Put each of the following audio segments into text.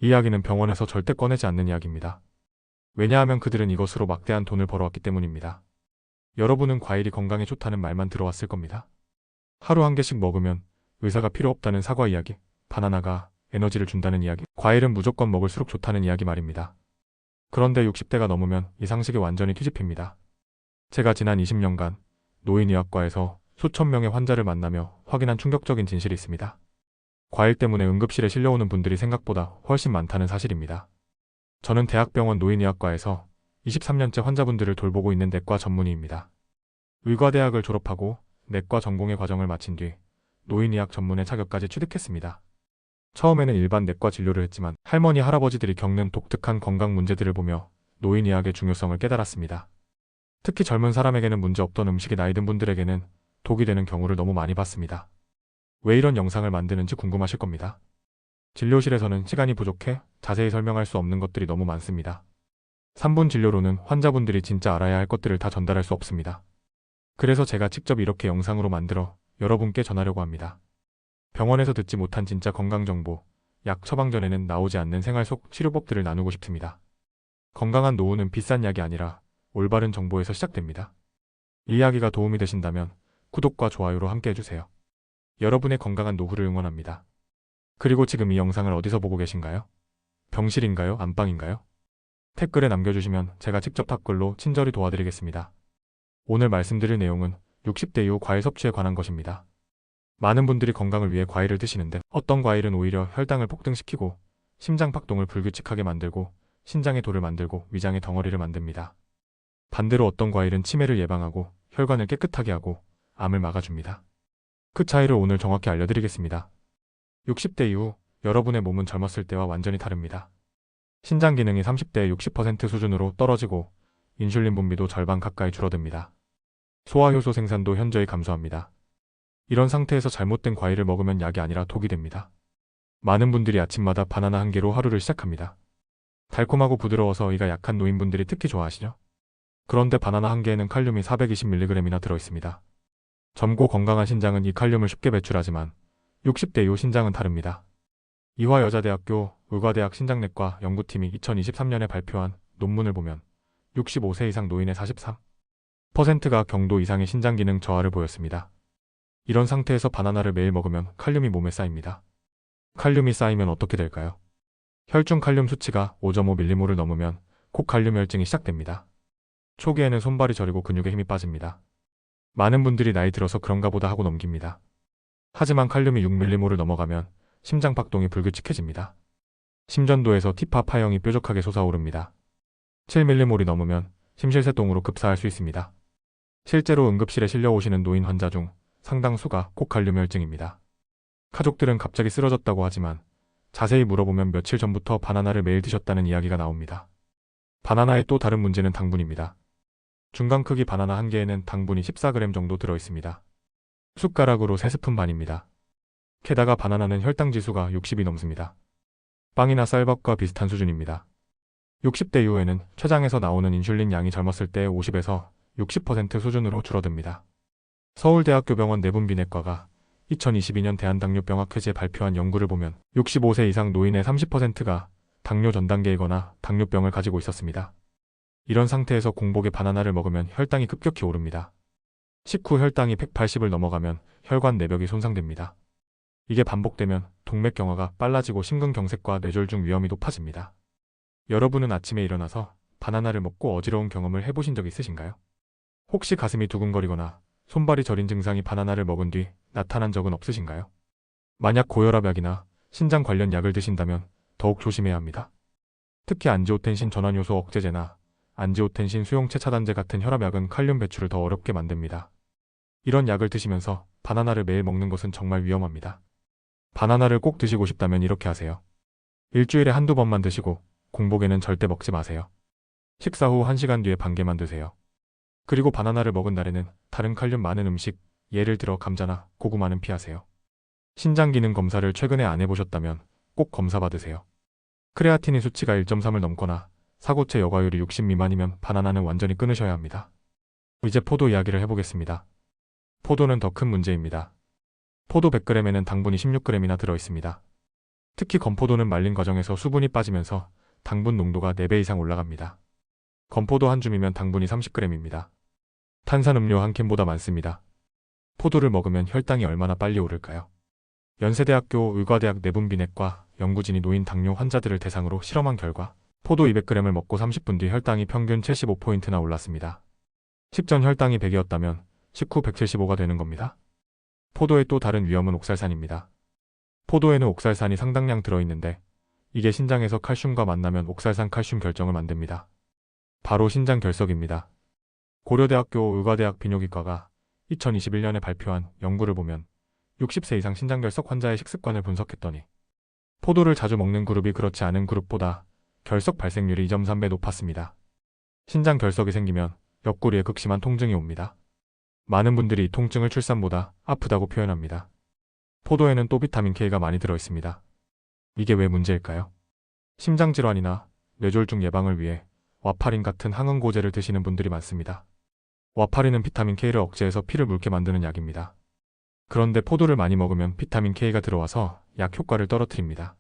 이 이야기는 병원에서 절대 꺼내지 않는 이야기입니다. 왜냐하면 그들은 이것으로 막대한 돈을 벌어왔기 때문입니다. 여러분은 과일이 건강에 좋다는 말만 들어왔을 겁니다. 하루 한 개씩 먹으면 의사가 필요 없다는 사과 이야기, 바나나가 에너지를 준다는 이야기, 과일은 무조건 먹을수록 좋다는 이야기 말입니다. 그런데 60대가 넘으면 이 상식이 완전히 뒤집힙니다. 제가 지난 20년간 노인의학과에서 수천 명의 환자를 만나며 확인한 충격적인 진실이 있습니다. 과일 때문에 응급실에 실려오는 분들이 생각보다 훨씬 많다는 사실입니다. 저는 대학병원 노인의학과에서 23년째 환자분들을 돌보고 있는 내과 전문의입니다. 의과대학을 졸업하고 내과 전공의 과정을 마친 뒤 노인의학 전문의 자격까지 취득했습니다. 처음에는 일반 내과 진료를 했지만 할머니, 할아버지들이 겪는 독특한 건강 문제들을 보며 노인의학의 중요성을 깨달았습니다. 특히 젊은 사람에게는 문제 없던 음식이 나이든 분들에게는 독이 되는 경우를 너무 많이 봤습니다. 왜 이런 영상을 만드는지 궁금하실 겁니다. 진료실에서는 시간이 부족해 자세히 설명할 수 없는 것들이 너무 많습니다. 3분 진료로는 환자분들이 진짜 알아야 할 것들을 다 전달할 수 없습니다. 그래서 제가 직접 이렇게 영상으로 만들어 여러분께 전하려고 합니다. 병원에서 듣지 못한 진짜 건강정보, 약 처방 전에는 나오지 않는 생활 속 치료법들을 나누고 싶습니다. 건강한 노후는 비싼 약이 아니라 올바른 정보에서 시작됩니다. 이 이야기가 도움이 되신다면 구독과 좋아요로 함께 해주세요. 여러분의 건강한 노후를 응원합니다. 그리고 지금 이 영상을 어디서 보고 계신가요? 병실인가요? 안방인가요? 댓글에 남겨주시면 제가 직접 답글로 친절히 도와드리겠습니다. 오늘 말씀드릴 내용은 60대 이후 과일 섭취에 관한 것입니다. 많은 분들이 건강을 위해 과일을 드시는데 어떤 과일은 오히려 혈당을 폭등시키고 심장박동을 불규칙하게 만들고 신장에 돌을 만들고 위장에 덩어리를 만듭니다. 반대로 어떤 과일은 치매를 예방하고 혈관을 깨끗하게 하고 암을 막아줍니다. 그 차이를 오늘 정확히 알려드리겠습니다. 60대 이후 여러분의 몸은 젊었을 때와 완전히 다릅니다. 신장 기능이 30대의 60% 수준으로 떨어지고 인슐린 분비도 절반 가까이 줄어듭니다. 소화효소 생산도 현저히 감소합니다. 이런 상태에서 잘못된 과일을 먹으면 약이 아니라 독이 됩니다. 많은 분들이 아침마다 바나나 한 개로 하루를 시작합니다. 달콤하고 부드러워서 이가 약한 노인분들이 특히 좋아하시죠? 그런데 바나나 한 개에는 칼륨이 420mg이나 들어있습니다. 젊고 건강한 신장은 이 칼륨을 쉽게 배출하지만 60대 이후 신장은 다릅니다. 이화여자대학교 의과대학 신장내과 연구팀이 2023년에 발표한 논문을 보면 65세 이상 노인의 43%가 경도 이상의 신장 기능 저하를 보였습니다. 이런 상태에서 바나나를 매일 먹으면 칼륨이 몸에 쌓입니다. 칼륨이 쌓이면 어떻게 될까요? 혈중 칼륨 수치가 5.5mm를 넘으면 고칼륨혈증이 시작됩니다. 초기에는 손발이 저리고 근육에 힘이 빠집니다. 많은 분들이 나이 들어서 그런가 보다 하고 넘깁니다. 하지만 칼륨이 6mm를 넘어가면 심장박동이 불규칙해집니다. 심전도에서 티파 파형이 뾰족하게 솟아오릅니다. 7mm이 넘으면 심실세동으로 급사할 수 있습니다. 실제로 응급실에 실려오시는 노인 환자 중 상당수가 고칼륨혈증입니다. 가족들은 갑자기 쓰러졌다고 하지만 자세히 물어보면 며칠 전부터 바나나를 매일 드셨다는 이야기가 나옵니다. 바나나의 또 다른 문제는 당분입니다. 중간 크기 바나나 한 개에는 당분이 14g 정도 들어있습니다. 숟가락으로 3스푼 반입니다. 게다가 바나나는 혈당 지수가 60이 넘습니다. 빵이나 쌀밥과 비슷한 수준입니다. 60대 이후에는 췌장에서 나오는 인슐린 양이 젊었을 때의 50에서 60% 수준으로 줄어듭니다. 서울대학교병원 내분비내과가 2022년 대한당뇨병학회지에 발표한 연구를 보면 65세 이상 노인의 30%가 당뇨 전 단계이거나 당뇨병을 가지고 있었습니다. 이런 상태에서 공복에 바나나를 먹으면 혈당이 급격히 오릅니다. 식후 혈당이 180을 넘어가면 혈관 내벽이 손상됩니다. 이게 반복되면 동맥경화가 빨라지고 심근경색과 뇌졸중 위험이 높아집니다. 여러분은 아침에 일어나서 바나나를 먹고 어지러운 경험을 해보신 적 있으신가요? 혹시 가슴이 두근거리거나 손발이 저린 증상이 바나나를 먹은 뒤 나타난 적은 없으신가요? 만약 고혈압약이나 신장 관련 약을 드신다면 더욱 조심해야 합니다. 특히 안지오텐신 전환효소 억제제나 안지오텐신 수용체 차단제 같은 혈압약은 칼륨 배출을 더 어렵게 만듭니다. 이런 약을 드시면서 바나나를 매일 먹는 것은 정말 위험합니다. 바나나를 꼭 드시고 싶다면 이렇게 하세요. 일주일에 한두 번만 드시고 공복에는 절대 먹지 마세요. 식사 후 1시간 뒤에 반 개만 드세요. 그리고 바나나를 먹은 날에는 다른 칼륨 많은 음식, 예를 들어 감자나 고구마는 피하세요. 신장 기능 검사를 최근에 안 해보셨다면 꼭 검사 받으세요. 크레아티닌 수치가 1.3을 넘거나 사고체 여과율이 60 미만이면 바나나는 완전히 끊으셔야 합니다. 이제 포도 이야기를 해보겠습니다. 포도는 더 큰 문제입니다. 포도 100g에는 당분이 16g이나 들어있습니다. 특히 건포도는 말린 과정에서 수분이 빠지면서 당분 농도가 4배 이상 올라갑니다. 건포도 한 줌이면 당분이 30g입니다. 탄산음료 한 캔보다 많습니다. 포도를 먹으면 혈당이 얼마나 빨리 오를까요? 연세대학교 의과대학 내분비내과 연구진이 노인 당뇨 환자들을 대상으로 실험한 결과 포도 200g을 먹고 30분 뒤 혈당이 평균 75포인트나 올랐습니다. 식전 혈당이 100이었다면 식후 175가 되는 겁니다. 포도의 또 다른 위험은 옥살산입니다. 포도에는 옥살산이 상당량 들어있는데 이게 신장에서 칼슘과 만나면 옥살산 칼슘 결정을 만듭니다. 바로 신장 결석입니다. 고려대학교 의과대학 비뇨기과가 2021년에 발표한 연구를 보면 60세 이상 신장결석 환자의 식습관을 분석했더니 포도를 자주 먹는 그룹이 그렇지 않은 그룹보다 결석 발생률이 2.3배 높았습니다. 신장결석이 생기면 옆구리에 극심한 통증이 옵니다. 많은 분들이 이 통증을 출산보다 아프다고 표현합니다. 포도에는 또 비타민 K가 많이 들어있습니다. 이게 왜 문제일까요? 심장질환이나 뇌졸중 예방을 위해 와파린 같은 항응고제를 드시는 분들이 많습니다. 와파린은 비타민 K를 억제해서 피를 묽게 만드는 약입니다. 그런데 포도를 많이 먹으면 비타민 K가 들어와서 약 효과를 떨어뜨립니다.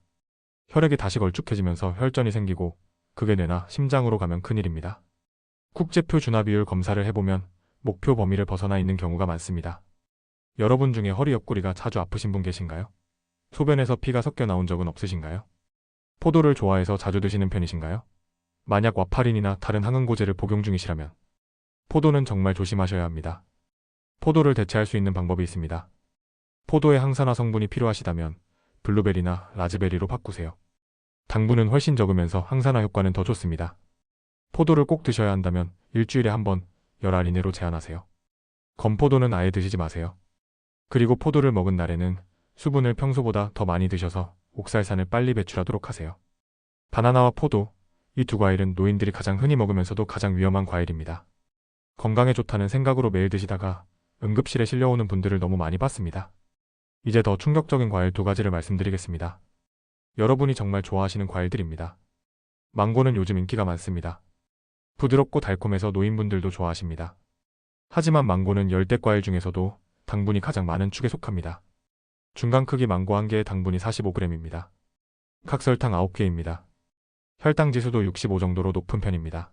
혈액이 다시 걸쭉해지면서 혈전이 생기고 그게 뇌나 심장으로 가면 큰일입니다. 국제표 준화비율 검사를 해보면 목표 범위를 벗어나 있는 경우가 많습니다. 여러분 중에 허리 옆구리가 자주 아프신 분 계신가요? 소변에서 피가 섞여 나온 적은 없으신가요? 포도를 좋아해서 자주 드시는 편이신가요? 만약 와파린이나 다른 항응고제를 복용 중이시라면 포도는 정말 조심하셔야 합니다. 포도를 대체할 수 있는 방법이 있습니다. 포도에 항산화 성분이 필요하시다면 블루베리나 라즈베리로 바꾸세요. 당분은 훨씬 적으면서 항산화 효과는 더 좋습니다. 포도를 꼭 드셔야 한다면 일주일에 한 번 열 알 이내로 제한하세요. 건포도는 아예 드시지 마세요. 그리고 포도를 먹은 날에는 수분을 평소보다 더 많이 드셔서 옥살산을 빨리 배출하도록 하세요. 바나나와 포도, 이 두 과일은 노인들이 가장 흔히 먹으면서도 가장 위험한 과일입니다. 건강에 좋다는 생각으로 매일 드시다가 응급실에 실려오는 분들을 너무 많이 봤습니다. 이제 더 충격적인 과일 2가지를 말씀드리겠습니다. 여러분이 정말 좋아하시는 과일들입니다. 망고는 요즘 인기가 많습니다. 부드럽고 달콤해서 노인분들도 좋아하십니다. 하지만 망고는 열대과일 중에서도 당분이 가장 많은 축에 속합니다. 중간 크기 망고 1개의 당분이 45g입니다. 각설탕 9개입니다. 혈당 지수도 65 정도로 높은 편입니다.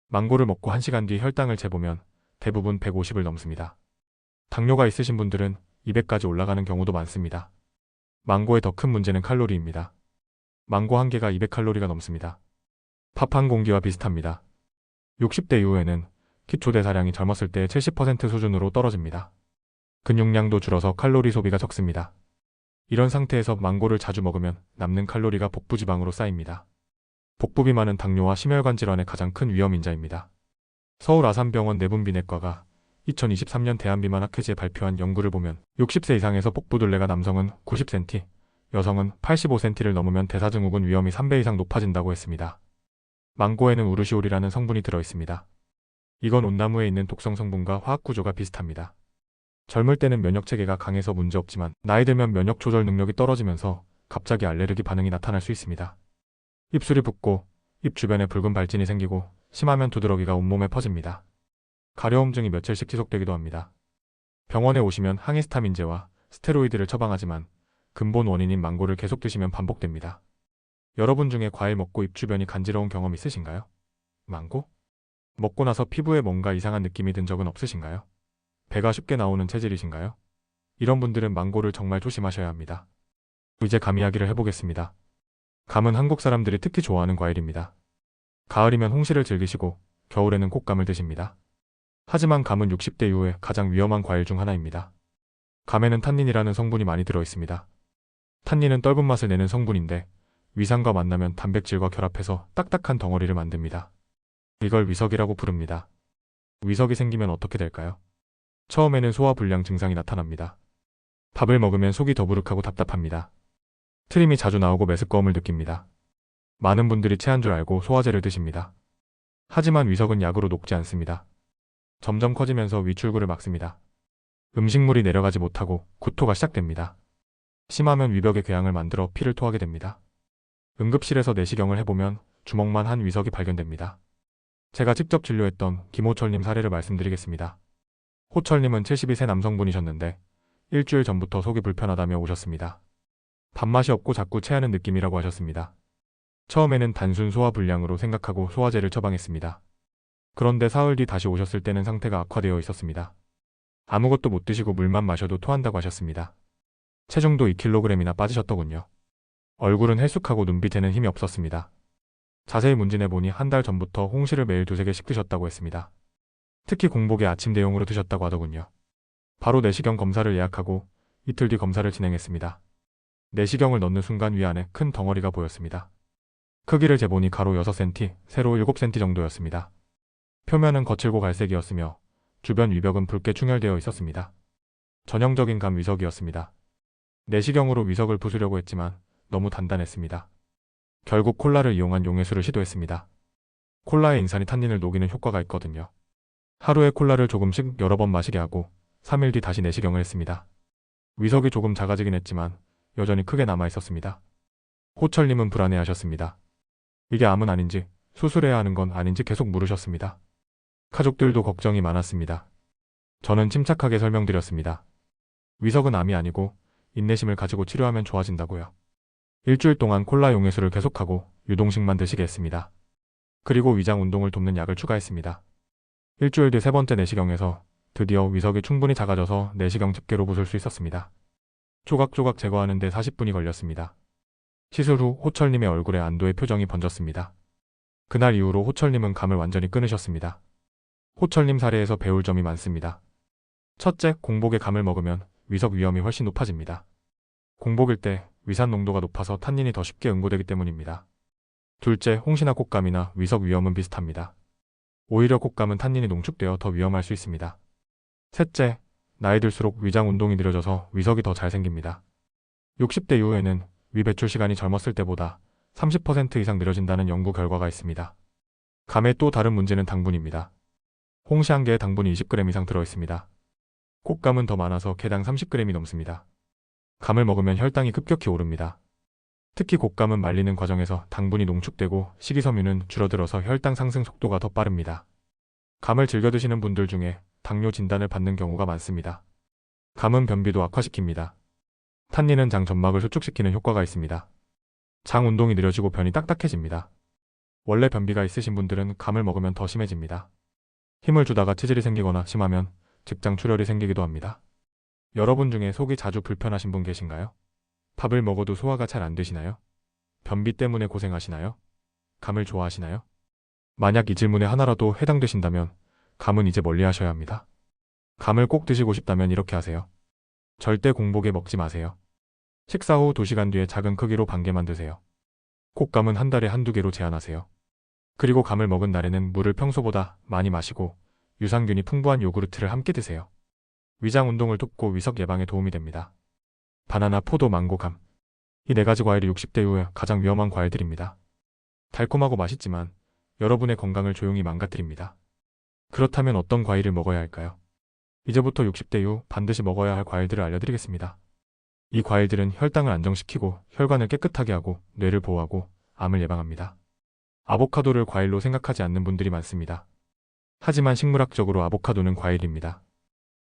망고를 먹고 1시간 뒤 혈당을 재보면 대부분 150을 넘습니다. 당뇨가 있으신 분들은 200까지 올라가는 경우도 많습니다. 망고의 더 큰 문제는 칼로리입니다. 망고 1개가 200칼로리가 넘습니다. 밥 한 공기와 비슷합니다. 60대 이후에는 기초 대사량이 젊었을 때의 70% 수준으로 떨어집니다. 근육량도 줄어서 칼로리 소비가 적습니다. 이런 상태에서 망고를 자주 먹으면 남는 칼로리가 복부지방으로 쌓입니다. 복부비만은 당뇨와 심혈관 질환의 가장 큰 위험 인자입니다. 서울 아산병원 내분비내과가 2023년 대한비만학회지에 발표한 연구를 보면 60세 이상에서 복부둘레가 남성은 90cm, 여성은 85cm를 넘으면 대사증후군 위험이 3배 이상 높아진다고 했습니다. 망고에는 우르시올이라는 성분이 들어있습니다. 이건 온나무에 있는 독성 성분과 화학 구조가 비슷합니다. 젊을 때는 면역체계가 강해서 문제없지만 나이 들면 면역 조절 능력이 떨어지면서 갑자기 알레르기 반응이 나타날 수 있습니다. 입술이 붓고 입 주변에 붉은 발진이 생기고 심하면 두드러기가 온몸에 퍼집니다. 가려움증이 며칠씩 지속되기도 합니다. 병원에 오시면 항히스타민제와 스테로이드를 처방하지만 근본 원인인 망고를 계속 드시면 반복됩니다. 여러분 중에 과일 먹고 입 주변이 간지러운 경험 있으신가요? 망고? 먹고 나서 피부에 뭔가 이상한 느낌이 든 적은 없으신가요? 배가 쉽게 나오는 체질이신가요? 이런 분들은 망고를 정말 조심하셔야 합니다. 이제 감 이야기를 해보겠습니다. 감은 한국 사람들이 특히 좋아하는 과일입니다. 가을이면 홍시를 즐기시고 겨울에는 곶감을 드십니다. 하지만 감은 60대 이후에 가장 위험한 과일 중 하나입니다. 감에는 탄닌이라는 성분이 많이 들어있습니다. 탄닌은 떫은 맛을 내는 성분인데 위산과 만나면 단백질과 결합해서 딱딱한 덩어리를 만듭니다. 이걸 위석이라고 부릅니다. 위석이 생기면 어떻게 될까요? 처음에는 소화불량 증상이 나타납니다. 밥을 먹으면 속이 더부룩하고 답답합니다. 트림이 자주 나오고 메스꺼움을 느낍니다. 많은 분들이 체한 줄 알고 소화제를 드십니다. 하지만 위석은 약으로 녹지 않습니다. 점점 커지면서 위출구를 막습니다. 음식물이 내려가지 못하고 구토가 시작됩니다. 심하면 위벽에 궤양을 만들어 피를 토하게 됩니다. 응급실에서 내시경을 해보면 주먹만 한 위석이 발견됩니다. 제가 직접 진료했던 김호철님 사례를 말씀드리겠습니다. 호철님은 72세 남성분이셨는데 일주일 전부터 속이 불편하다며 오셨습니다. 밥맛이 없고 자꾸 체하는 느낌이라고 하셨습니다. 처음에는 단순 소화불량으로 생각하고 소화제를 처방했습니다. 그런데 사흘 뒤 다시 오셨을 때는 상태가 악화되어 있었습니다. 아무것도 못 드시고 물만 마셔도 토한다고 하셨습니다. 체중도 2kg이나 빠지셨더군요. 얼굴은 헬쑥하고 눈빛에는 힘이 없었습니다. 자세히 문진해보니 한 달 전부터 홍시를 매일 2~3개씩 드셨다고 했습니다. 특히 공복에 아침 대용으로 드셨다고 하더군요. 바로 내시경 검사를 예약하고 이틀 뒤 검사를 진행했습니다. 내시경을 넣는 순간 위 안에 큰 덩어리가 보였습니다. 크기를 재보니 가로 6cm, 세로 7cm 정도였습니다. 표면은 거칠고 갈색이었으며 주변 위벽은 붉게 충혈되어 있었습니다. 전형적인 간 위석이었습니다. 내시경으로 위석을 부수려고 했지만 너무 단단했습니다. 결국 콜라를 이용한 용해수를 시도했습니다. 콜라에 인산이 탄닌을 녹이는 효과가 있거든요. 하루에 콜라를 조금씩 여러 번 마시게 하고 3일 뒤 다시 내시경을 했습니다. 위석이 조금 작아지긴 했지만 여전히 크게 남아 있었습니다. 호철님은 불안해하셨습니다. 이게 암은 아닌지 수술해야 하는 건 아닌지 계속 물으셨습니다. 가족들도 걱정이 많았습니다. 저는 침착하게 설명드렸습니다. 위석은 암이 아니고 인내심을 가지고 치료하면 좋아진다고요. 일주일 동안 콜라 용해수를 계속하고 유동식만 드시게 했습니다. 그리고 위장 운동을 돕는 약을 추가했습니다. 일주일 뒤 세 번째 내시경에서 드디어 위석이 충분히 작아져서 내시경 집게로 부술 수 있었습니다. 조각조각 제거하는 데 40분이 걸렸습니다. 시술 후 호철님의 얼굴에 안도의 표정이 번졌습니다. 그날 이후로 호철님은 감을 완전히 끊으셨습니다. 호철님 사례에서 배울 점이 많습니다. 첫째, 공복에 감을 먹으면 위석 위험이 훨씬 높아집니다. 공복일 때 위산 농도가 높아서 탄닌이 더 쉽게 응고되기 때문입니다. 둘째, 홍시나 곶감이나 위석 위험은 비슷합니다. 오히려 곶감은 탄닌이 농축되어 더 위험할 수 있습니다. 셋째, 나이 들수록 위장 운동이 느려져서 위석이 더 잘 생깁니다. 60대 이후에는 위 배출 시간이 젊었을 때보다 30% 이상 느려진다는 연구 결과가 있습니다. 감의 또 다른 문제는 당분입니다. 홍시 한 개에 당분이 20g 이상 들어있습니다. 곶감은 더 많아서 개당 30g이 넘습니다. 감을 먹으면 혈당이 급격히 오릅니다. 특히 곶감은 말리는 과정에서 당분이 농축되고 식이섬유는 줄어들어서 혈당 상승 속도가 더 빠릅니다. 감을 즐겨 드시는 분들 중에 당뇨 진단을 받는 경우가 많습니다. 감은 변비도 악화시킵니다. 탄닌은 장 점막을 수축시키는 효과가 있습니다. 장 운동이 느려지고 변이 딱딱해집니다. 원래 변비가 있으신 분들은 감을 먹으면 더 심해집니다. 힘을 주다가 치질이 생기거나 심하면 직장 출혈이 생기기도 합니다. 여러분 중에 속이 자주 불편하신 분 계신가요? 밥을 먹어도 소화가 잘 안 되시나요? 변비 때문에 고생하시나요? 감을 좋아하시나요? 만약 이 질문에 하나라도 해당되신다면 감은 이제 멀리 하셔야 합니다. 감을 꼭 드시고 싶다면 이렇게 하세요. 절대 공복에 먹지 마세요. 식사 후 2시간 뒤에 작은 크기로 반 개만 드세요. 곶감은 한 달에 한두 개로 제한하세요. 그리고 감을 먹은 날에는 물을 평소보다 많이 마시고 유산균이 풍부한 요구르트를 함께 드세요. 위장 운동을 돕고 위석 예방에 도움이 됩니다. 바나나, 포도, 망고, 감. 이 4가지 과일이 60대 이후에 가장 위험한 과일들입니다. 달콤하고 맛있지만 여러분의 건강을 조용히 망가뜨립니다. 그렇다면 어떤 과일을 먹어야 할까요? 이제부터 60대 이후 반드시 먹어야 할 과일들을 알려드리겠습니다. 이 과일들은 혈당을 안정시키고 혈관을 깨끗하게 하고 뇌를 보호하고 암을 예방합니다. 아보카도를 과일로 생각하지 않는 분들이 많습니다. 하지만 식물학적으로 아보카도는 과일입니다.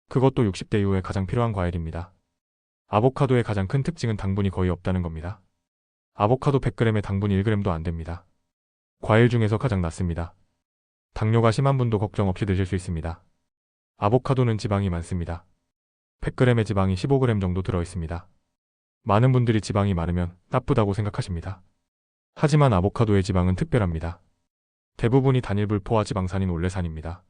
그것도 60대 이후에 가장 필요한 과일입니다. 아보카도의 가장 큰 특징은 당분이 거의 없다는 겁니다. 아보카도 100g에 당분이 1g도 안 됩니다. 과일 중에서 가장 낮습니다. 당뇨가 심한 분도 걱정 없이 드실 수 있습니다. 아보카도는 지방이 많습니다. 100g의 지방이 15g 정도 들어있습니다. 많은 분들이 지방이 많으면 나쁘다고 생각하십니다. 하지만 아보카도의 지방은 특별합니다. 대부분이 단일불포화 지방산인 올레산입니다.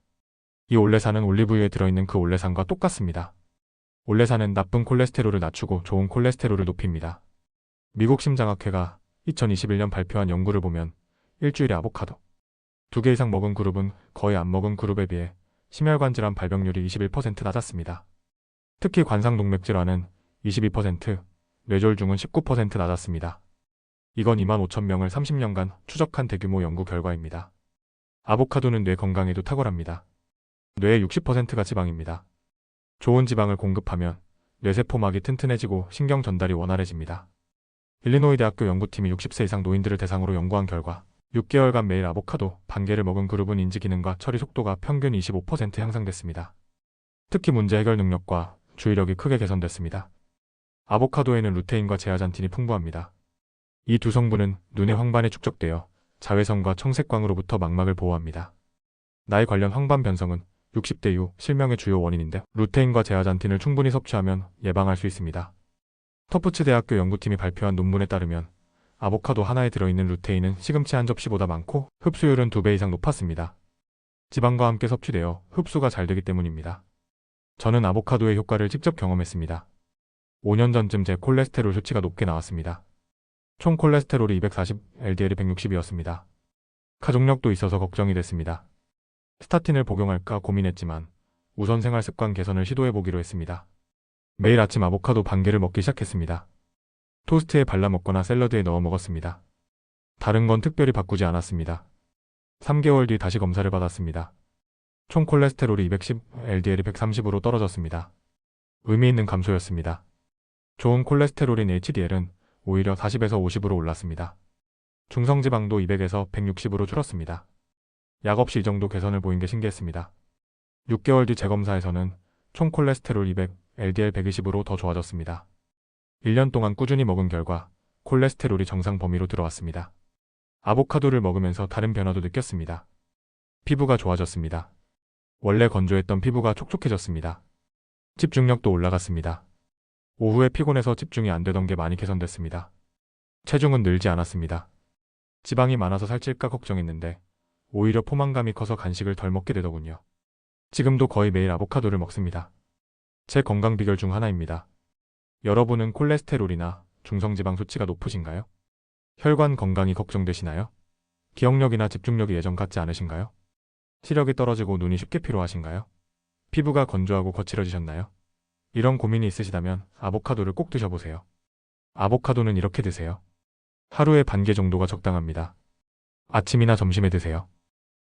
이 올레산은 올리브유에 들어있는 그 올레산과 똑같습니다. 올레산은 나쁜 콜레스테롤을 낮추고 좋은 콜레스테롤을 높입니다. 미국 심장학회가 2021년 발표한 연구를 보면 일주일에 아보카도 2개 이상 먹은 그룹은 거의 안 먹은 그룹에 비해 심혈관 질환 발병률이 21% 낮았습니다. 특히 관상동맥 질환은 22%, 뇌졸중은 19% 낮았습니다. 이건 25,000명을 30년간 추적한 대규모 연구 결과입니다. 아보카도는 뇌 건강에도 탁월합니다. 뇌의 60%가 지방입니다. 좋은 지방을 공급하면 뇌세포막이 튼튼해지고 신경 전달이 원활해집니다. 일리노이 대학교 연구팀이 60세 이상 노인들을 대상으로 연구한 결과 6개월간 매일 아보카도 반 개를 먹은 그룹은 인지 기능과 처리 속도가 평균 25% 향상됐습니다. 특히 문제 해결 능력과 주의력이 크게 개선됐습니다. 아보카도에는 루테인과 제아잔틴이 풍부합니다. 이 두 성분은 눈의 황반에 축적되어 자외선과 청색광으로부터 망막을 보호합니다. 나이 관련 황반 변성은 60대 이후 실명의 주요 원인인데 루테인과 제아잔틴을 충분히 섭취하면 예방할 수 있습니다. 터프츠 대학교 연구팀이 발표한 논문에 따르면 아보카도 하나에 들어있는 루테인은 시금치 한 접시보다 많고 흡수율은 2배 이상 높았습니다. 지방과 함께 섭취되어 흡수가 잘 되기 때문입니다. 저는 아보카도의 효과를 직접 경험했습니다. 5년 전쯤 제 콜레스테롤 수치가 높게 나왔습니다. 총 콜레스테롤이 240, LDL이 160이었습니다. 가족력도 있어서 걱정이 됐습니다. 스타틴을 복용할까 고민했지만 우선 생활 습관 개선을 시도해보기로 했습니다. 매일 아침 아보카도 반 개를 먹기 시작했습니다. 토스트에 발라 먹거나 샐러드에 넣어 먹었습니다. 다른 건 특별히 바꾸지 않았습니다. 3개월 뒤 다시 검사를 받았습니다. 총 콜레스테롤이 210, LDL이 130으로 떨어졌습니다. 의미 있는 감소였습니다. 좋은 콜레스테롤인 HDL은 오히려 40에서 50으로 올랐습니다. 중성지방도 200에서 160으로 줄었습니다. 약 없이 이 정도 개선을 보인 게 신기했습니다. 6개월 뒤 재검사에서는 총 콜레스테롤 200, LDL 120으로 더 좋아졌습니다. 1년 동안 꾸준히 먹은 결과 콜레스테롤이 정상 범위로 들어왔습니다. 아보카도를 먹으면서 다른 변화도 느꼈습니다. 피부가 좋아졌습니다. 원래 건조했던 피부가 촉촉해졌습니다. 집중력도 올라갔습니다. 오후에 피곤해서 집중이 안 되던 게 많이 개선됐습니다. 체중은 늘지 않았습니다. 지방이 많아서 살찔까 걱정했는데 오히려 포만감이 커서 간식을 덜 먹게 되더군요. 지금도 거의 매일 아보카도를 먹습니다. 제 건강 비결 중 하나입니다. 여러분은 콜레스테롤이나 중성지방 수치가 높으신가요? 혈관 건강이 걱정되시나요? 기억력이나 집중력이 예전 같지 않으신가요? 시력이 떨어지고 눈이 쉽게 피로하신가요? 피부가 건조하고 거칠어지셨나요? 이런 고민이 있으시다면 아보카도를 꼭 드셔보세요. 아보카도는 이렇게 드세요. 하루에 반 개 정도가 적당합니다. 아침이나 점심에 드세요.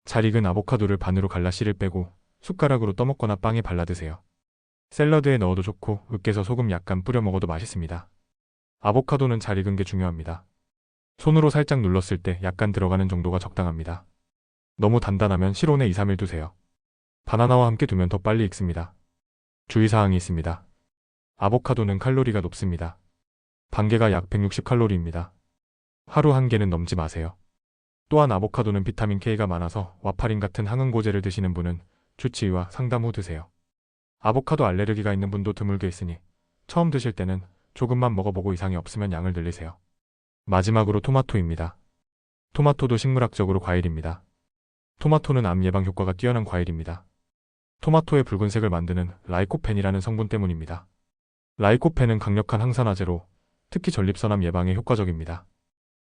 잘 익은 아보카도를 반으로 갈라 씨를 빼고 숟가락으로 떠먹거나 빵에 발라 드세요. 샐러드에 넣어도 좋고 으깨서 소금 약간 뿌려 먹어도 맛있습니다. 아보카도는 잘 익은 게 중요합니다. 손으로 살짝 눌렀을 때 약간 들어가는 정도가 적당합니다. 너무 단단하면 실온에 2, 3일 두세요. 바나나와 함께 두면 더 빨리 익습니다. 주의사항이 있습니다. 아보카도는 칼로리가 높습니다. 반 개가 약 160칼로리입니다. 하루 한 개는 넘지 마세요. 또한 아보카도는 비타민 K가 많아서 와파린 같은 항응고제를 드시는 분은 주치의와 상담 후 드세요. 아보카도 알레르기가 있는 분도 드물게 있으니 처음 드실 때는 조금만 먹어보고 이상이 없으면 양을 늘리세요. 마지막으로 토마토입니다. 토마토도 식물학적으로 과일입니다. 토마토는 암 예방 효과가 뛰어난 과일입니다. 토마토의 붉은색을 만드는 라이코펜이라는 성분 때문입니다. 라이코펜은 강력한 항산화제로 특히 전립선암 예방에 효과적입니다.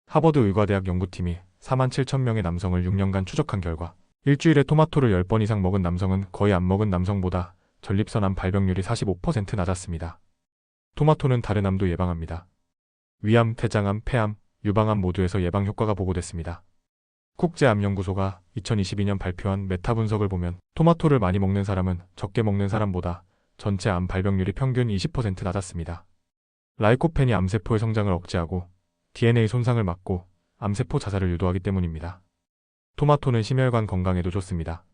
하버드 의과대학 연구팀이 47,000명의 남성을 6년간 추적한 결과 일주일에 토마토를 10번 이상 먹은 남성은 거의 안 먹은 남성보다 전립선암 발병률이 45% 낮았습니다. 토마토는 다른 암도 예방합니다. 위암, 대장암, 폐암, 유방암 모두에서 예방 효과가 보고됐습니다. 국제암연구소가 2022년 발표한 메타 분석을 보면 토마토를 많이 먹는 사람은 적게 먹는 사람보다 전체 암 발병률이 평균 20% 낮았습니다. 라이코펜이 암세포의 성장을 억제하고 DNA 손상을 막고 암세포 자살을 유도하기 때문입니다. 토마토는 심혈관 건강에도 좋습니다.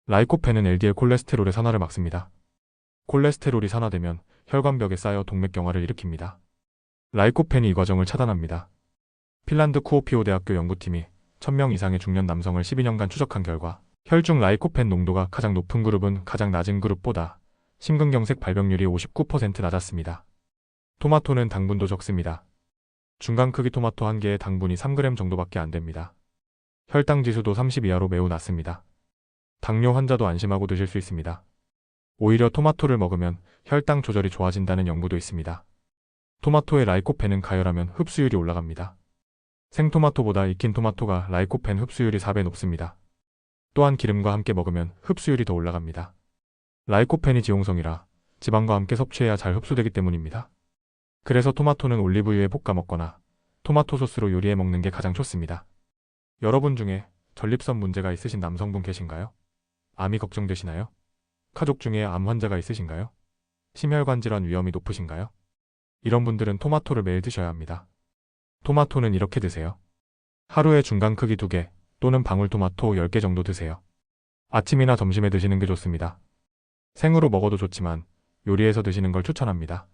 라이코펜은 LDL 콜레스테롤의 산화를 막습니다. 콜레스테롤이 산화되면 혈관벽에 쌓여 동맥경화를 일으킵니다. 라이코펜이 이 과정을 차단합니다. 핀란드 쿠오피오 대학교 연구팀이 1000명 이상의 중년 남성을 12년간 추적한 결과 혈중 라이코펜 농도가 가장 높은 그룹은 가장 낮은 그룹보다 심근경색 발병률이 59% 낮았습니다. 토마토는 당분도 적습니다. 중간 크기 토마토 한 개에 당분이 3g 정도밖에 안 됩니다. 혈당 지수도 30 이하로 매우 낮습니다. 당뇨 환자도 안심하고 드실 수 있습니다. 오히려 토마토를 먹으면 혈당 조절이 좋아진다는 연구도 있습니다. 토마토의 라이코펜은 가열하면 흡수율이 올라갑니다. 생토마토보다 익힌 토마토가 라이코펜 흡수율이 4배 높습니다. 또한 기름과 함께 먹으면 흡수율이 더 올라갑니다. 라이코펜이 지용성이라 지방과 함께 섭취해야 잘 흡수되기 때문입니다. 그래서 토마토는 올리브유에 볶아 먹거나 토마토 소스로 요리해 먹는 게 가장 좋습니다. 여러분 중에 전립선 문제가 있으신 남성분 계신가요? 암이 걱정되시나요? 가족 중에 암 환자가 있으신가요? 심혈관 질환 위험이 높으신가요? 이런 분들은 토마토를 매일 드셔야 합니다. 토마토는 이렇게 드세요. 하루에 중간 크기 2개 또는 방울토마토 10개 정도 드세요. 아침이나 점심에 드시는 게 좋습니다. 생으로 먹어도 좋지만 요리해서 드시는 걸 추천합니다.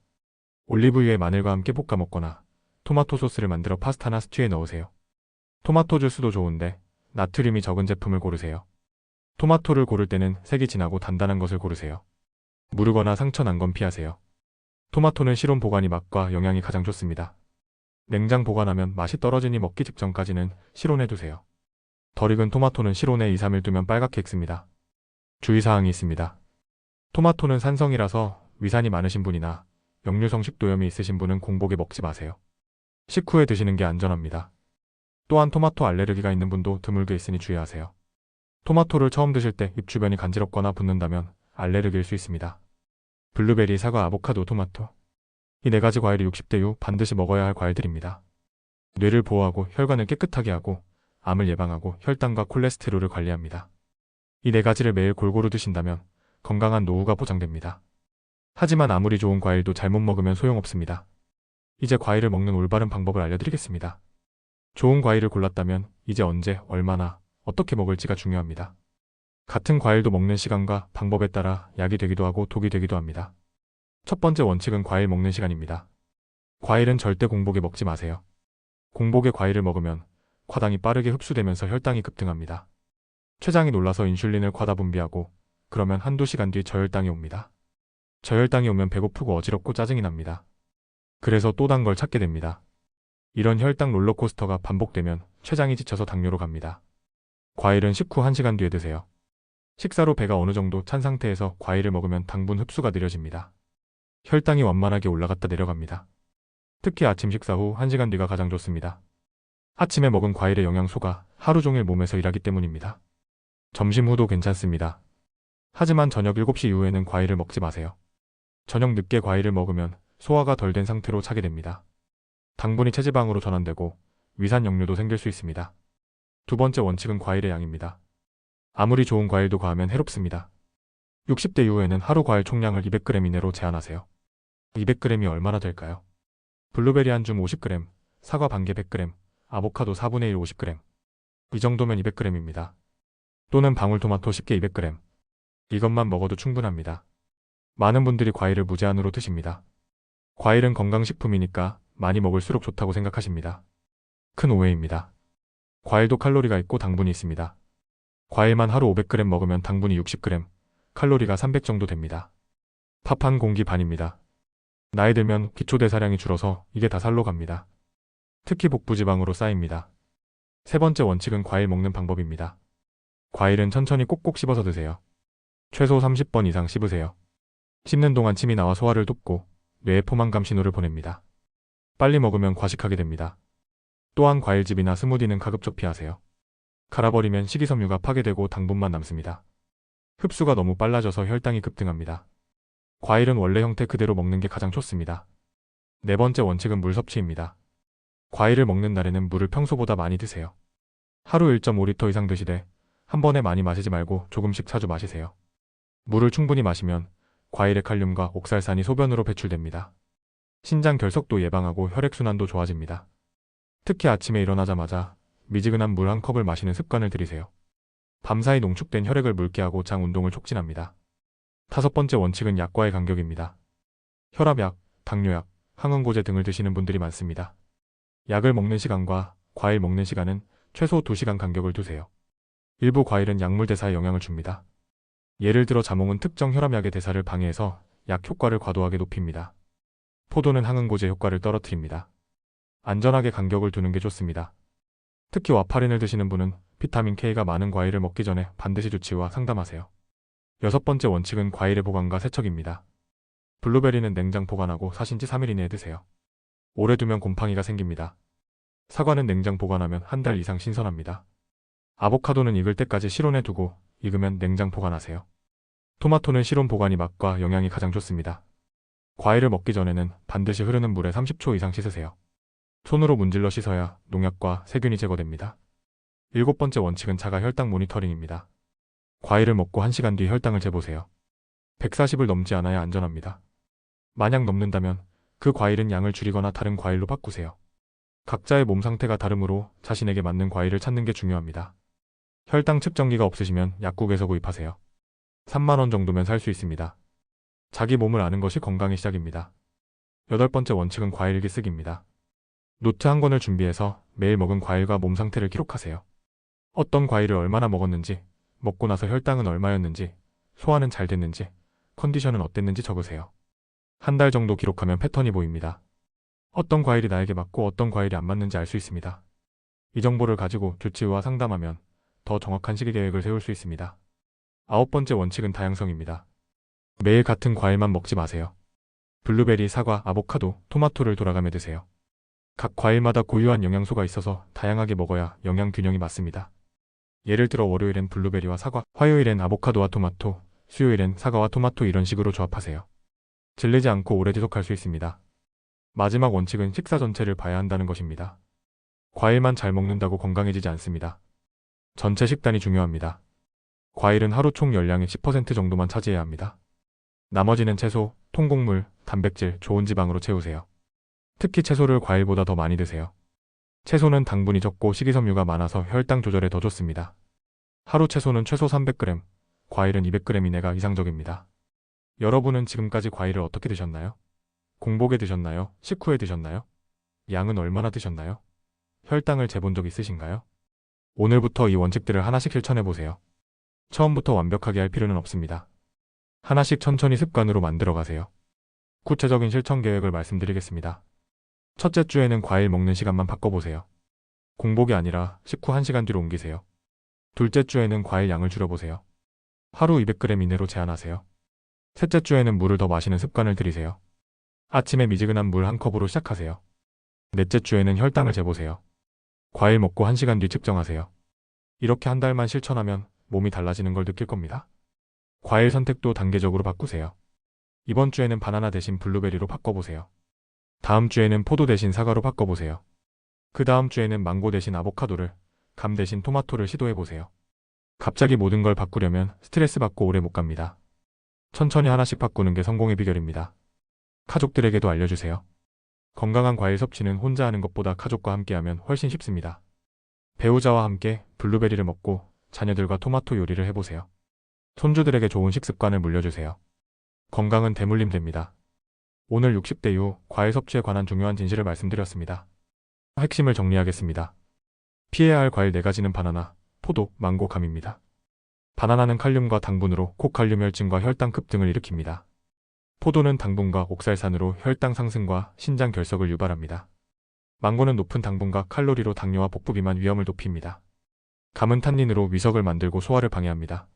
올리브유에 마늘과 함께 볶아 먹거나 토마토 소스를 만들어 파스타나 스튜에 넣으세요. 토마토 주스도 좋은데 나트륨이 적은 제품을 고르세요. 토마토를 고를 때는 색이 진하고 단단한 것을 고르세요. 무르거나 상처 난 건 피하세요. 토마토는 실온 보관이 맛과 영양이 가장 좋습니다. 냉장 보관하면 맛이 떨어지니 먹기 직전까지는 실온에 두세요. 덜 익은 토마토는 실온에 2, 3일 두면 빨갛게 익습니다. 주의사항이 있습니다. 토마토는 산성이라서 위산이 많으신 분이나 역류성 식도염이 있으신 분은 공복에 먹지 마세요. 식후에 드시는 게 안전합니다. 또한 토마토 알레르기가 있는 분도 드물게 있으니 주의하세요. 토마토를 처음 드실 때 입 주변이 간지럽거나 붓는다면 알레르기일 수 있습니다. 블루베리, 사과, 아보카도, 토마토. 이 4가지 과일이 60대 이후 반드시 먹어야 할 과일들입니다. 뇌를 보호하고 혈관을 깨끗하게 하고 암을 예방하고 혈당과 콜레스테롤을 관리합니다. 이 4가지를 매일 골고루 드신다면 건강한 노후가 보장됩니다. 하지만 아무리 좋은 과일도 잘못 먹으면 소용없습니다. 이제 과일을 먹는 올바른 방법을 알려드리겠습니다. 좋은 과일을 골랐다면 이제 언제, 얼마나, 어떻게 먹을지가 중요합니다. 같은 과일도 먹는 시간과 방법에 따라 약이 되기도 하고 독이 되기도 합니다. 첫 번째 원칙은 과일 먹는 시간입니다. 과일은 절대 공복에 먹지 마세요. 공복에 과일을 먹으면 과당이 빠르게 흡수되면서 혈당이 급등합니다. 췌장이 놀라서 인슐린을 과다 분비하고 그러면 한두 시간 뒤 저혈당이 옵니다. 저혈당이 오면 배고프고 어지럽고 짜증이 납니다. 그래서 또 단 걸 찾게 됩니다. 이런 혈당 롤러코스터가 반복되면 췌장이 지쳐서 당뇨로 갑니다. 과일은 식후 1시간 뒤에 드세요. 식사로 배가 어느 정도 찬 상태에서 과일을 먹으면 당분 흡수가 느려집니다. 혈당이 완만하게 올라갔다 내려갑니다. 특히 아침 식사 후 1시간 뒤가 가장 좋습니다. 아침에 먹은 과일의 영양소가 하루 종일 몸에서 일하기 때문입니다. 점심 후도 괜찮습니다. 하지만 저녁 7시 이후에는 과일을 먹지 마세요. 저녁 늦게 과일을 먹으면 소화가 덜 된 상태로 차게 됩니다. 당분이 체지방으로 전환되고 위산 역류도 생길 수 있습니다. 두 번째 원칙은 과일의 양입니다. 아무리 좋은 과일도 과하면 해롭습니다. 60대 이후에는 하루 과일 총량을 200g 이내로 제한하세요. 200g이 얼마나 될까요? 블루베리 한 줌 50g, 사과 반개 100g, 아보카도 4분의 1 50g. 이 정도면 200g입니다. 또는 방울토마토 10개 200g. 이것만 먹어도 충분합니다. 많은 분들이 과일을 무제한으로 드십니다. 과일은 건강식품이니까 많이 먹을수록 좋다고 생각하십니다. 큰 오해입니다. 과일도 칼로리가 있고 당분이 있습니다. 과일만 하루 500g 먹으면 당분이 60g, 칼로리가 300 정도 됩니다. 밥 한 공기 반입니다. 나이 들면 기초대사량이 줄어서 이게 다 살로 갑니다. 특히 복부지방으로 쌓입니다. 세 번째 원칙은 과일 먹는 방법입니다. 과일은 천천히 꼭꼭 씹어서 드세요. 최소 30번 이상 씹으세요. 씹는 동안 침이 나와 소화를 돕고 뇌에 포만감 신호를 보냅니다. 빨리 먹으면 과식하게 됩니다. 또한 과일즙이나 스무디는 가급적 피하세요. 갈아버리면 식이섬유가 파괴되고 당분만 남습니다. 흡수가 너무 빨라져서 혈당이 급등합니다. 과일은 원래 형태 그대로 먹는 게 가장 좋습니다. 네 번째 원칙은 물 섭취입니다. 과일을 먹는 날에는 물을 평소보다 많이 드세요. 하루 1.5리터 이상 드시되 한 번에 많이 마시지 말고 조금씩 자주 마시세요. 물을 충분히 마시면 과일의 칼륨과 옥살산이 소변으로 배출됩니다. 신장 결석도 예방하고 혈액순환도 좋아집니다. 특히 아침에 일어나자마자 미지근한 물 한 컵을 마시는 습관을 들이세요. 밤사이 농축된 혈액을 묽게 하고 장 운동을 촉진합니다. 다섯 번째 원칙은 약과의 간격입니다. 혈압약, 당뇨약, 항응고제 등을 드시는 분들이 많습니다. 약을 먹는 시간과 과일 먹는 시간은 최소 2시간 간격을 두세요. 일부 과일은 약물 대사에 영향을 줍니다. 예를 들어 자몽은 특정 혈압약의 대사를 방해해서 약 효과를 과도하게 높입니다. 포도는 항응고제 효과를 떨어뜨립니다. 안전하게 간격을 두는 게 좋습니다. 특히 와파린을 드시는 분은 비타민 K가 많은 과일을 먹기 전에 반드시 주치의와 상담하세요. 여섯 번째 원칙은 과일의 보관과 세척입니다. 블루베리는 냉장 보관하고 사신 지 3일 이내에 드세요. 오래 두면 곰팡이가 생깁니다. 사과는 냉장 보관하면 한 달 이상 신선합니다. 아보카도는 익을 때까지 실온에 두고 익으면 냉장 보관하세요. 토마토는 실온 보관이 맛과 영양이 가장 좋습니다. 과일을 먹기 전에는 반드시 흐르는 물에 30초 이상 씻으세요. 손으로 문질러 씻어야 농약과 세균이 제거됩니다. 일곱 번째 원칙은 자가 혈당 모니터링입니다. 과일을 먹고 1시간 뒤 혈당을 재보세요. 140을 넘지 않아야 안전합니다. 만약 넘는다면 그 과일은 양을 줄이거나 다른 과일로 바꾸세요. 각자의 몸 상태가 다르므로 자신에게 맞는 과일을 찾는 게 중요합니다. 혈당 측정기가 없으시면 약국에서 구입하세요. 3만 원 정도면 살 수 있습니다. 자기 몸을 아는 것이 건강의 시작입니다. 8번째 원칙은 과일 일기 쓰기입니다. 노트 한 권을 준비해서 매일 먹은 과일과 몸 상태를 기록하세요. 어떤 과일을 얼마나 먹었는지, 먹고 나서 혈당은 얼마였는지, 소화는 잘 됐는지, 컨디션은 어땠는지 적으세요. 한 달 정도 기록하면 패턴이 보입니다. 어떤 과일이 나에게 맞고 어떤 과일이 안 맞는지 알 수 있습니다. 이 정보를 가지고 교치의와 상담하면 더 정확한 식이 계획을 세울 수 있습니다. 9번째 원칙은 다양성입니다. 매일 같은 과일만 먹지 마세요. 블루베리, 사과, 아보카도, 토마토를 돌아가며 드세요. 각 과일마다 고유한 영양소가 있어서 다양하게 먹어야 영양 균형이 맞습니다. 예를 들어 월요일엔 블루베리와 사과, 화요일엔 아보카도와 토마토, 수요일엔 사과와 토마토 이런 식으로 조합하세요. 질리지 않고 오래 지속할 수 있습니다. 마지막 원칙은 식사 전체를 봐야 한다는 것입니다. 과일만 잘 먹는다고 건강해지지 않습니다. 전체 식단이 중요합니다. 과일은 하루 총 열량의 10% 정도만 차지해야 합니다. 나머지는 채소, 통곡물, 단백질, 좋은 지방으로 채우세요. 특히 채소를 과일보다 더 많이 드세요. 채소는 당분이 적고 식이섬유가 많아서 혈당 조절에 더 좋습니다. 하루 채소는 최소 300g, 과일은 200g 이내가 이상적입니다. 여러분은 지금까지 과일을 어떻게 드셨나요? 공복에 드셨나요? 식후에 드셨나요? 양은 얼마나 드셨나요? 혈당을 재본 적 있으신가요? 오늘부터 이 원칙들을 하나씩 실천해보세요. 처음부터 완벽하게 할 필요는 없습니다. 하나씩 천천히 습관으로 만들어 가세요. 구체적인 실천 계획을 말씀드리겠습니다. 첫째 주에는 과일 먹는 시간만 바꿔보세요. 공복이 아니라 식후 1시간 뒤로 옮기세요. 둘째 주에는 과일 양을 줄여보세요. 하루 200g 이내로 제한하세요. 셋째 주에는 물을 더 마시는 습관을 들이세요. 아침에 미지근한 물 한 컵으로 시작하세요. 넷째 주에는 혈당을 재보세요. 과일 먹고 1시간 뒤 측정하세요. 이렇게 한 달만 실천하면 몸이 달라지는 걸 느낄 겁니다. 과일 선택도 단계적으로 바꾸세요. 이번 주에는 바나나 대신 블루베리로 바꿔보세요. 다음 주에는 포도 대신 사과로 바꿔보세요. 그 다음 주에는 망고 대신 아보카도를, 감 대신 토마토를 시도해보세요. 갑자기 모든 걸 바꾸려면 스트레스 받고 오래 못 갑니다. 천천히 하나씩 바꾸는 게 성공의 비결입니다. 가족들에게도 알려주세요. 건강한 과일 섭취는 혼자 하는 것보다 가족과 함께하면 훨씬 쉽습니다. 배우자와 함께 블루베리를 먹고 자녀들과 토마토 요리를 해보세요. 손주들에게 좋은 식습관을 물려주세요. 건강은 대물림 됩니다. 오늘 60대 이후 과일 섭취에 관한 중요한 진실을 말씀드렸습니다. 핵심을 정리하겠습니다. 피해야 할 과일 4가지는 바나나, 포도, 망고, 감입니다. 바나나는 칼륨과 당분으로 고칼륨 혈증과 혈당 급등을 일으킵니다. 포도는 당분과 옥살산으로 혈당 상승과 신장 결석을 유발합니다. 망고는 높은 당분과 칼로리로 당뇨와 복부 비만 위험을 높입니다. 감은 탄닌으로 위석을 만들고 소화를 방해합니다.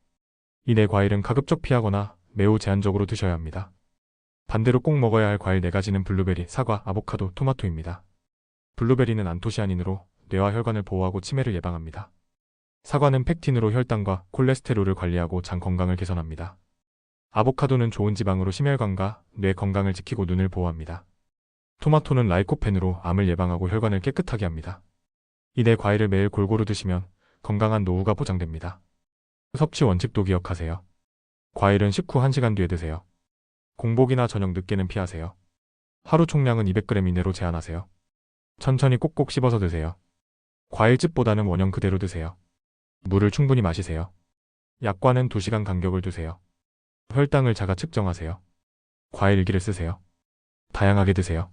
이 4과일은 가급적 피하거나 매우 제한적으로 드셔야 합니다. 반대로 꼭 먹어야 할 과일 4가지는 블루베리, 사과, 아보카도, 토마토입니다. 블루베리는 안토시아닌으로 뇌와 혈관을 보호하고 치매를 예방합니다. 사과는 펙틴으로 혈당과 콜레스테롤을 관리하고 장 건강을 개선합니다. 아보카도는 좋은 지방으로 심혈관과 뇌 건강을 지키고 눈을 보호합니다. 토마토는 라이코펜으로 암을 예방하고 혈관을 깨끗하게 합니다. 이 4과일을 매일 골고루 드시면 건강한 노후가 보장됩니다. 섭취 원칙도 기억하세요. 과일은 식후 1시간 뒤에 드세요. 공복이나 저녁 늦게는 피하세요. 하루 총량은 200g 이내로 제한하세요. 천천히 꼭꼭 씹어서 드세요. 과일즙보다는 원형 그대로 드세요. 물을 충분히 마시세요. 약과는 2시간 간격을 두세요. 혈당을 자가 측정하세요. 과일 일기를 쓰세요. 다양하게 드세요.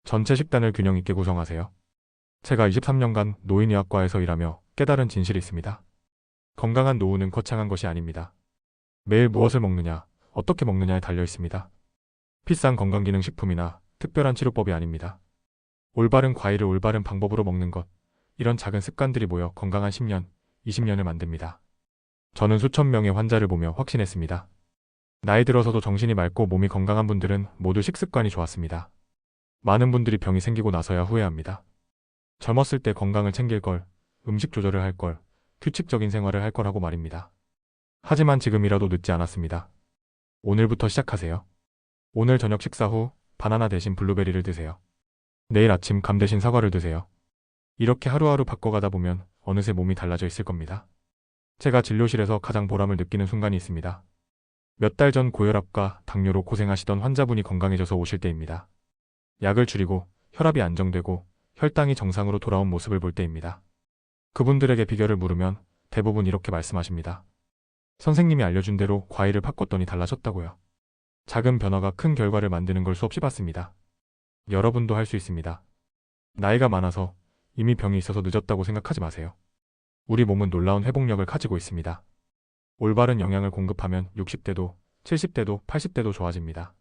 전체 식단을 균형 있게 구성하세요. 제가 23년간 노인의학과에서 일하며 깨달은 진실이 있습니다. 건강한 노후는 거창한 것이 아닙니다. 매일 무엇을 먹느냐, 어떻게 먹느냐에 달려 있습니다. 비싼 건강기능식품이나 특별한 치료법이 아닙니다. 올바른 과일을 올바른 방법으로 먹는 것, 이런 작은 습관들이 모여 건강한 10년, 20년을 만듭니다. 저는 수천 명의 환자를 보며 확신했습니다. 나이 들어서도 정신이 맑고 몸이 건강한 분들은 모두 식습관이 좋았습니다. 많은 분들이 병이 생기고 나서야 후회합니다. 젊었을 때 건강을 챙길 걸, 음식 조절을 할 걸, 규칙적인 생활을 할 거라고 말입니다. 하지만 지금이라도 늦지 않았습니다. 오늘부터 시작하세요. 오늘 저녁 식사 후 바나나 대신 블루베리를 드세요. 내일 아침 감 대신 사과를 드세요. 이렇게 하루하루 바꿔가다 보면 어느새 몸이 달라져 있을 겁니다. 제가 진료실에서 가장 보람을 느끼는 순간이 있습니다. 몇 달 전 고혈압과 당뇨로 고생하시던 환자분이 건강해져서 오실 때입니다. 약을 줄이고 혈압이 안정되고 혈당이 정상으로 돌아온 모습을 볼 때입니다. 그분들에게 비결을 물으면 대부분 이렇게 말씀하십니다. 선생님이 알려준 대로 과일을 바꿨더니 달라졌다고요. 작은 변화가 큰 결과를 만드는 걸 수없이 봤습니다. 여러분도 할 수 있습니다. 나이가 많아서 이미 병이 있어서 늦었다고 생각하지 마세요. 우리 몸은 놀라운 회복력을 가지고 있습니다. 올바른 영양을 공급하면 60대도, 70대도, 80대도 좋아집니다.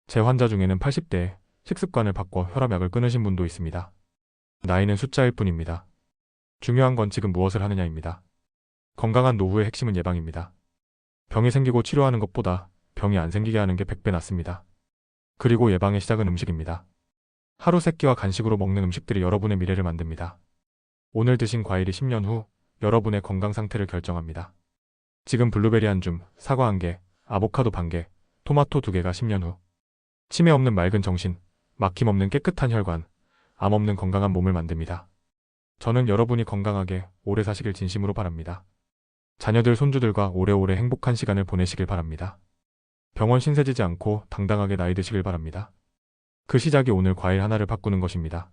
제 환자 중에는 80대에 식습관을 바꿔 혈압약을 끊으신 분도 있습니다. 나이는 숫자일 뿐입니다. 중요한 건 지금 무엇을 하느냐입니다. 건강한 노후의 핵심은 예방입니다. 병이 생기고 치료하는 것보다 병이 안 생기게 하는 게 100배 낫습니다. 그리고 예방의 시작은 음식입니다. 하루 3끼와 간식으로 먹는 음식들이 여러분의 미래를 만듭니다. 오늘 드신 과일이 10년 후 여러분의 건강 상태를 결정합니다. 지금 블루베리 한 줌, 사과 1개, 아보카도 반 개, 토마토 2개가 10년 후 치매 없는 맑은 정신, 막힘 없는 깨끗한 혈관, 암 없는 건강한 몸을 만듭니다. 저는 여러분이 건강하게 오래 사시길 진심으로 바랍니다. 자녀들, 손주들과 오래오래 행복한 시간을 보내시길 바랍니다. 병원 신세지지 않고 당당하게 나이 드시길 바랍니다. 그 시작이 오늘 과일 하나를 바꾸는 것입니다.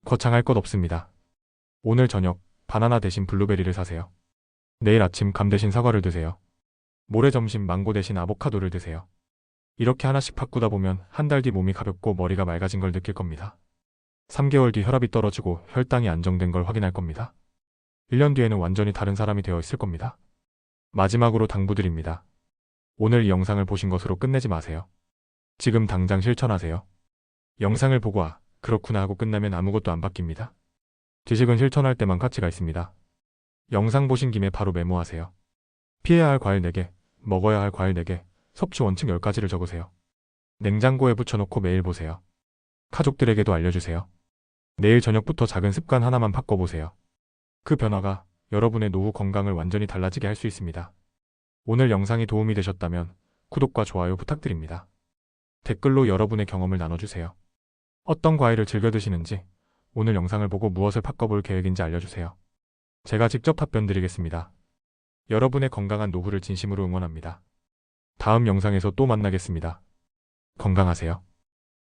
거창할 것 없습니다. 오늘 저녁 바나나 대신 블루베리를 사세요. 내일 아침 감 대신 사과를 드세요. 모레 점심 망고 대신 아보카도를 드세요. 이렇게 하나씩 바꾸다 보면 한 달 뒤 몸이 가볍고 머리가 맑아진 걸 느낄 겁니다. 3개월 뒤 혈압이 떨어지고 혈당이 안정된 걸 확인할 겁니다. 1년 뒤에는 완전히 다른 사람이 되어 있을 겁니다. 마지막으로 당부드립니다. 오늘 이 영상을 보신 것으로 끝내지 마세요. 지금 당장 실천하세요. 영상을 보고 그렇구나 하고 끝나면 아무것도 안 바뀝니다. 지식은 실천할 때만 가치가 있습니다. 영상 보신 김에 바로 메모하세요. 피해야 할 과일 4개, 먹어야 할 과일 4개, 섭취 원칙 10가지를 적으세요. 냉장고에 붙여놓고 매일 보세요. 가족들에게도 알려주세요. 내일 저녁부터 작은 습관 하나만 바꿔보세요. 그 변화가 여러분의 노후 건강을 완전히 달라지게 할 수 있습니다. 오늘 영상이 도움이 되셨다면 구독과 좋아요 부탁드립니다. 댓글로 여러분의 경험을 나눠주세요. 어떤 과일을 즐겨 드시는지, 오늘 영상을 보고 무엇을 바꿔볼 계획인지 알려주세요. 제가 직접 답변 드리겠습니다. 여러분의 건강한 노후를 진심으로 응원합니다. 다음 영상에서 또 만나겠습니다. 건강하세요.